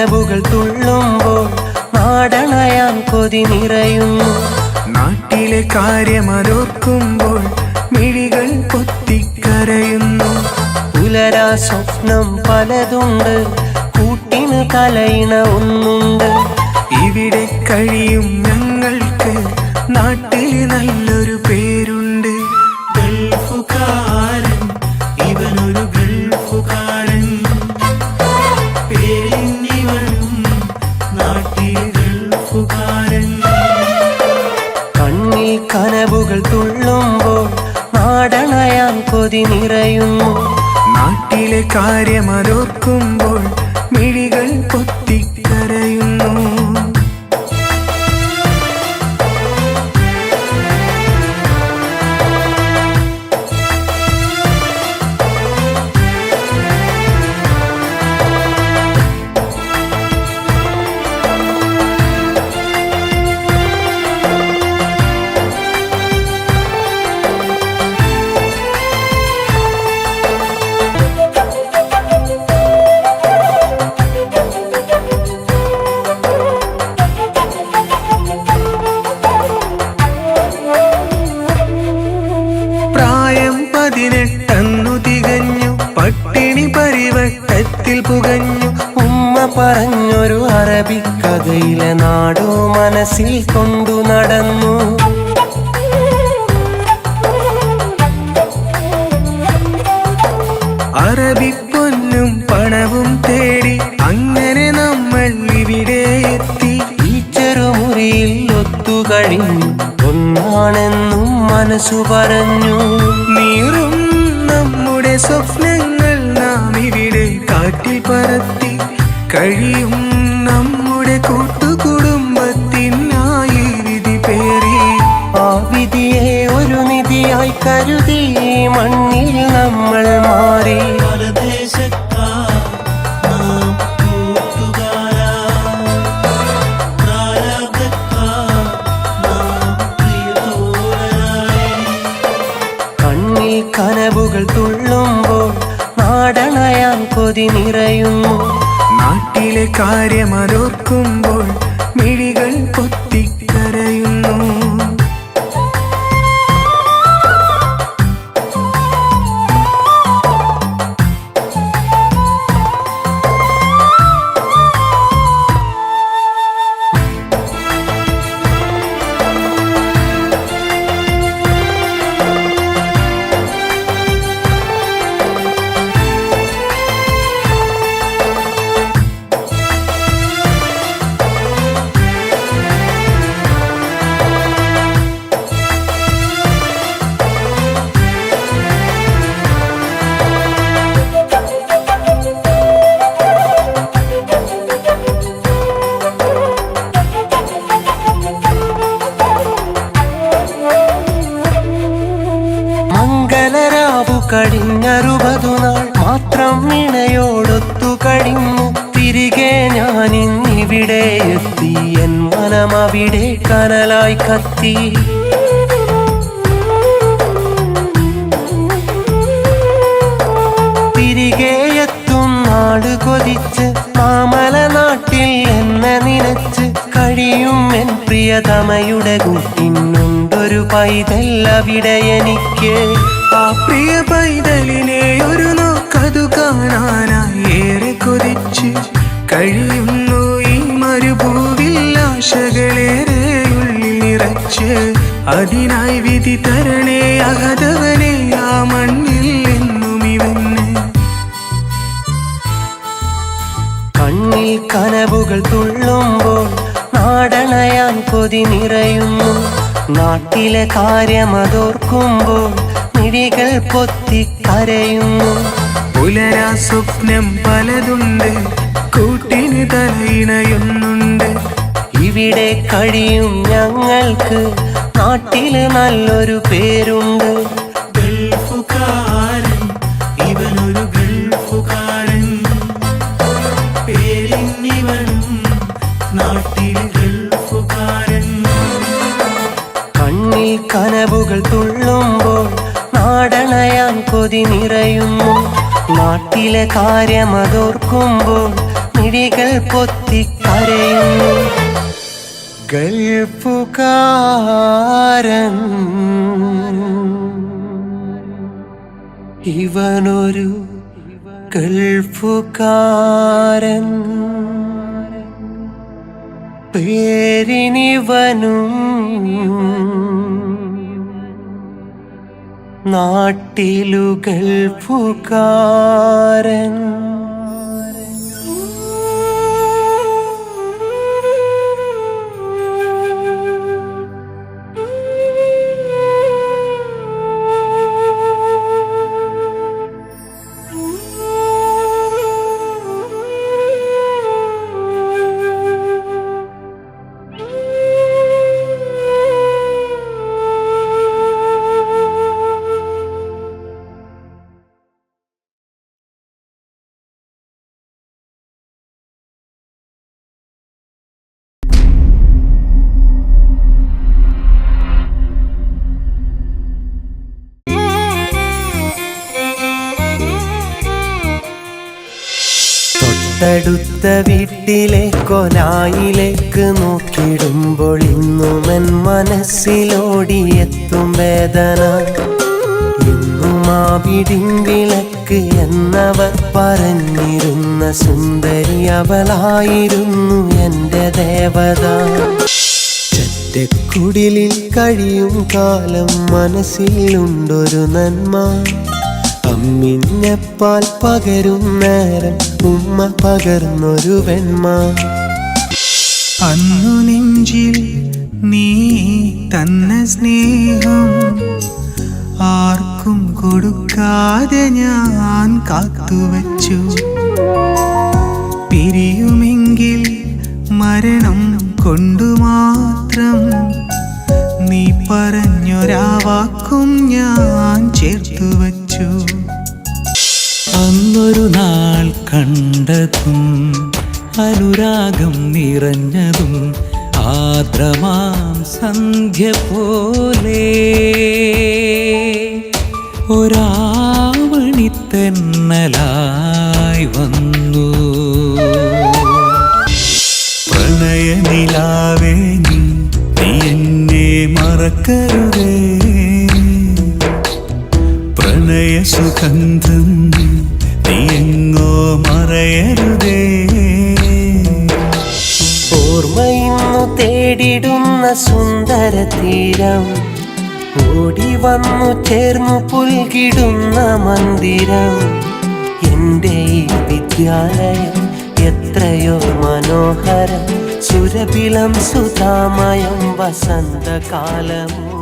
കനവുകൾ തുള്ളുമ്പോൾ നാടണയാൻ കൊതി നിറയുന്നു. നാട്ടിലെ കാര്യമതോർക്കുമ്പോൾ മിഴികൾ പൊത്തിക്കരയുന്നു. പുലരാ സ്വപ്നം പലതുണ്ട്, കൂട്ടിന് കലയിണ ഒന്നുണ്ട്. ഇവിടെ കഴിയും ഞങ്ങൾക്ക് നാട്ടിൽ നല്ലൊരു പേരുണ്ട്. ഗൾഫുകാരൻ, ഇവനൊരു ഗൾഫുകാരൻ. പേരിന്നിവനും നാട്ടിൽ ഗൾഫുകാരൻ. കണ്ണിൽ കനവുകൾ തുള്ളുമ്പോൾ നാടണയാൻ കൊതി നിറയുന്നു. നാട്ടിലെ കാര്യമതോർക്കുമ്പോൾ മിഴികൾ പൊത്തിക്കരയുന്നു. പട്ടിണി പരിവട്ടത്തിൽ പുകഞ്ഞു. ഉമ്മ പറഞ്ഞൊരു അറബിക്കഥയിലെ നാടോ മനസ്സിൽ കൊണ്ടു നടന്നു. അറബിപ്പൊന്നും പണവും തേടി അങ്ങനെ നമ്മൾ ഇവിടെ എത്തി. ഈ ചെറുമുറിയിൽ ഒത്തുകഴിഞ്ഞു ഒന്നാണെന്നും മനസ്സു പറഞ്ഞു. നീറും നമ്മുടെ സ്വപ്നങ്ങൾ നാം ഇവിടെ കാറ്റിൽ പറത്തി. കഴിയും നമ്മുടെ കൂട്ടുകുടുംബത്തിനായി വിധി പേറി. ആ വിധിയെ ഒരു നിധിയായി കരുതി മണ്ണിൽ നമ്മൾ മാറി. കണ്ണിൽ കനവുകൾ തുള്ളുമ്പോൾ നാടണയാൻ കൊതി നിറയുന്നു. നാട്ടിലെ കാര്യമതോർക്കുമ്പോൾ മിഴികൾ പൊത്തിക്കരയുന്നു. കഴിഞ്ഞ60 നാൾ മാത്രം ഇണയോടൊത്തു കഴിഞ്ഞു. തിരികെ ഞാനിന്നിവിടെ എത്തി. എൻ മനം അവിടെ കനലായി കത്തി. തിരികെ എത്തും നാട് കൊതിച്ച് മാമല നാട്ടിൽ എന്നെ നനച്ച് കഴിയും എൻ പ്രിയതമയുടെ കൂട്ടിനുണ്ടൊരു പൈതൽ അവിടെ എനിക്ക്. ആ പ്രിയ പൈതലിനെ ഒരു നോക്കതു കാണാനായി ഏറെ കൊതിച്ച് കഴിയുന്നു ഈ മരുഭൂവിൽ. ആശകളേറെ ഉള്ളിൽ നിറച്ച് അതിനായി വിധി തരണേ അഹദവനെ ആ മണ്ണിൽ എന്നും ഇവന്. കണ്ണിൽ കനവുകൾ തുള്ളുമ്പോൾ നാടണയാൻ കൊതി നിറയുന്നു. നാട്ടിലെ കാര്യമതോർക്കുമ്പോൾ മിഴികൾ പൊത്തിക്കരയുന്നു. പുലരാ സ്വപ്നം പലതുണ്ട്, കൂട്ടിന് തലയിണയൊന്നുണ്ട്. ഇവിടെ കഴിയും ഞങ്ങൾക്ക് നാട്ടില് നല്ലൊരു പേരുണ്ട്. ഗൾഫുകാരൻ, ഇവനൊരു ഗൾഫുകാരൻ. പേരിന്നിവനും നാട്ടിൽ ഗൾഫുകാരൻ. കണ്ണിൽ കനവുകൾ തുള്ളുമ്പോൾ നാടണയാൻ കൊതി നിറയുന്നു. നാട്ടിലെ കാര്യമതോർക്കുമ്പോൾ മിഴികൾ പൊത്തിക്കരയുന്നു. ഗൾഫുകാരൻ ഇവനൊരു ഗൾഫുകാരൻ, പേരിനിവനും നാട്ടിലു ഗൾഫുകാരൻ. തൊട്ടടുത്ത വീട്ടിലെ കൊലായിലേക്ക് നോക്കിടുമ്പോൾ ഇന്നുമൻ മനസ്സിലോടിയെത്തും വേദന. ഇന്നും ആ വിളക്ക് എന്നവർ പറഞ്ഞിരുന്ന സുന്ദരി അവളായിരുന്നു എൻ്റെ ദേവത. ചെറ്റക്കുടിലിൽ കഴിയും കാലം മനസ്സിലുണ്ടൊരു നന്മ. അമ്മിഞ്ഞപ്പാൽ പകരും നേരം ഉമ്മ പകർന്നൊരു വെണ്മ. അന്നു നെഞ്ചിൽ നീ തന്ന സ്നേഹം ആർക്കും കൊടുക്കാതെ ഞാൻ കാത്തുവച്ചു. പിരിയുമെങ്കിൽ മരണം കൊണ്ടു മാത്രം നീ പറഞ്ഞൊരാ വാക്കും ഞാൻ ചേർത്തു വച്ചു. അന്നൊരു നാൾ കണ്ടതും അനുരാഗം നിറഞ്ഞതും ആർദ്രമാം സന്ധ്യ പോലെ ഒരാവണിത്തെന്നലായി വന്നു. പ്രണയനിലാവേ നീ എന്നെ മറക്കരുതേ, പ്രണയ സുഗന്ധം നീ എങ്ങോ മറയരുതേ. ഓർമ്മയിന്നു തേടിടുന്ന സുന്ദര തീരം, ഓടി വന്നു ചേർന്നു പുൽകിടുന്ന മന്ദിരം. എൻ്റെ ഈ വിദ്യാലയം എത്രയോ മനോഹരം, സുരഭിലം സുധാമയം വസന്തകാലമോ.